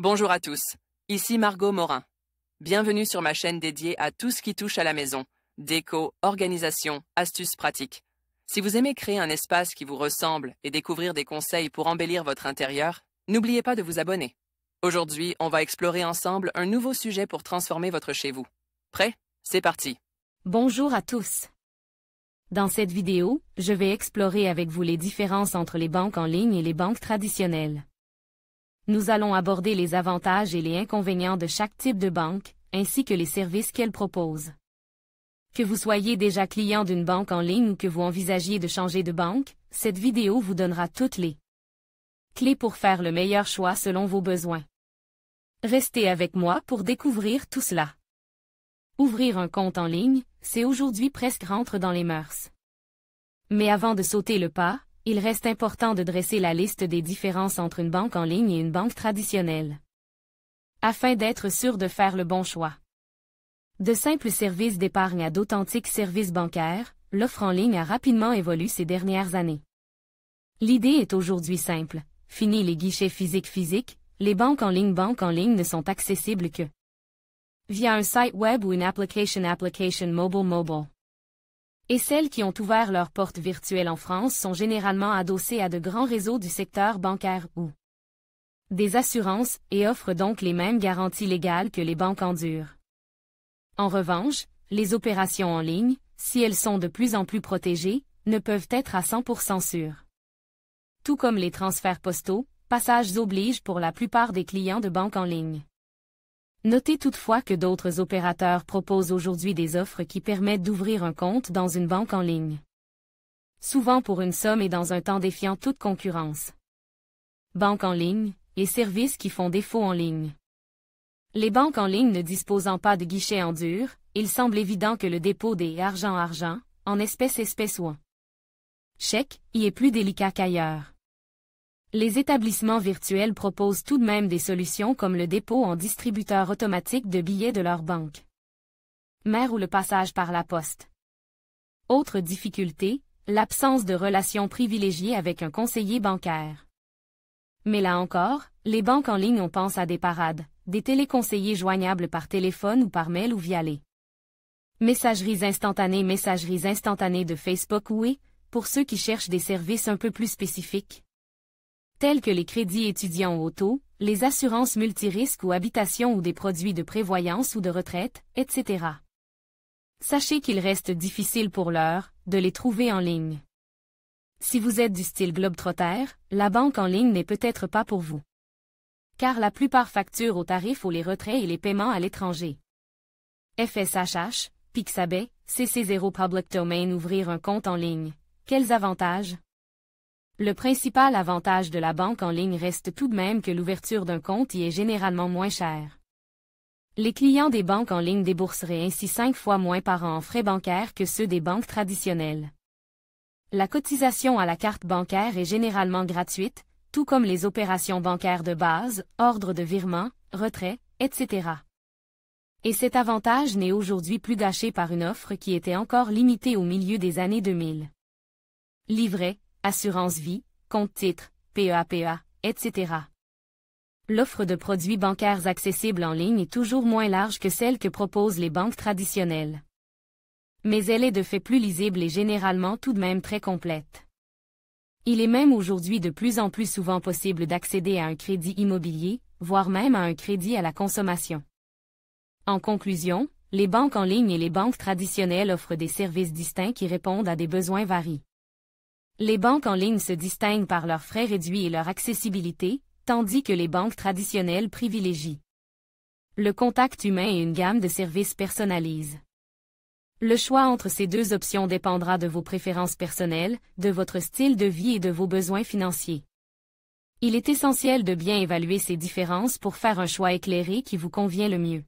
Bonjour à tous, ici Margot Morin. Bienvenue sur ma chaîne dédiée à tout ce qui touche à la maison, déco, organisation, astuces pratiques. Si vous aimez créer un espace qui vous ressemble et découvrir des conseils pour embellir votre intérieur, n'oubliez pas de vous abonner. Aujourd'hui, on va explorer ensemble un nouveau sujet pour transformer votre chez vous. Prêt? C'est parti! Bonjour à tous. Dans cette vidéo, je vais explorer avec vous les différences entre les banques en ligne et les banques traditionnelles. Nous allons aborder les avantages et les inconvénients de chaque type de banque, ainsi que les services qu'elles proposent. Que vous soyez déjà client d'une banque en ligne ou que vous envisagiez de changer de banque, cette vidéo vous donnera toutes les clés pour faire le meilleur choix selon vos besoins. Restez avec moi pour découvrir tout cela. Ouvrir un compte en ligne, c'est aujourd'hui presque rentre dans les mœurs. Mais avant de sauter le pas, il reste important de dresser la liste des différences entre une banque en ligne et une banque traditionnelle, afin d'être sûr de faire le bon choix. De simples services d'épargne à d'authentiques services bancaires, l'offre en ligne a rapidement évolué ces dernières années. L'idée est aujourd'hui simple, fini les guichets physiques, les banques en ligne ne sont accessibles que via un site web ou une application mobile. Et celles qui ont ouvert leurs portes virtuelles en France sont généralement adossées à de grands réseaux du secteur bancaire ou des assurances et offrent donc les mêmes garanties légales que les banques en dur. En revanche, les opérations en ligne, si elles sont de plus en plus protégées, ne peuvent être à 100% sûres. Tout comme les transferts postaux, passages obligent pour la plupart des clients de banques en ligne. Notez toutefois que d'autres opérateurs proposent aujourd'hui des offres qui permettent d'ouvrir un compte dans une banque en ligne. Souvent pour une somme et dans un temps défiant toute concurrence. Banque en ligne, et services qui font défaut en ligne. Les banques en ligne ne disposant pas de guichets en dur, il semble évident que le dépôt des argent, en espèces ou en chèque, y est plus délicat qu'ailleurs. Les établissements virtuels proposent tout de même des solutions comme le dépôt en distributeur automatique de billets de leur banque mère ou le passage par la poste. Autre difficulté, l'absence de relations privilégiées avec un conseiller bancaire. Mais là encore, les banques en ligne on pense à des parades, des téléconseillers joignables par téléphone ou par mail ou via les messageries instantanées de Facebook ou pour ceux qui cherchent des services un peu plus spécifiques, tels que les crédits étudiants ou auto, les assurances multirisques ou habitation ou des produits de prévoyance ou de retraite, etc. Sachez qu'il reste difficile pour l'heure de les trouver en ligne. Si vous êtes du style globetrotter, la banque en ligne n'est peut-être pas pour vous. Car la plupart facturent aux tarifs ou les retraits et les paiements à l'étranger. FSHH, Pixabay, CC0 Public Domain. Ouvrir un compte en ligne. Quels avantages? Le principal avantage de la banque en ligne reste tout de même que l'ouverture d'un compte y est généralement moins chère. Les clients des banques en ligne débourseraient ainsi 5 fois moins par an en frais bancaires que ceux des banques traditionnelles. La cotisation à la carte bancaire est généralement gratuite, tout comme les opérations bancaires de base, ordre de virement, retrait, etc. Et cet avantage n'est aujourd'hui plus gâché par une offre qui était encore limitée au milieu des années 2000. Livret, assurance vie, compte titre, PEA, etc. L'offre de produits bancaires accessibles en ligne est toujours moins large que celle que proposent les banques traditionnelles. Mais elle est de fait plus lisible et généralement tout de même très complète. Il est même aujourd'hui de plus en plus souvent possible d'accéder à un crédit immobilier, voire même à un crédit à la consommation. En conclusion, les banques en ligne et les banques traditionnelles offrent des services distincts qui répondent à des besoins variés. Les banques en ligne se distinguent par leurs frais réduits et leur accessibilité, tandis que les banques traditionnelles privilégient le contact humain et une gamme de services personnalisés. Le choix entre ces deux options dépendra de vos préférences personnelles, de votre style de vie et de vos besoins financiers. Il est essentiel de bien évaluer ces différences pour faire un choix éclairé qui vous convient le mieux.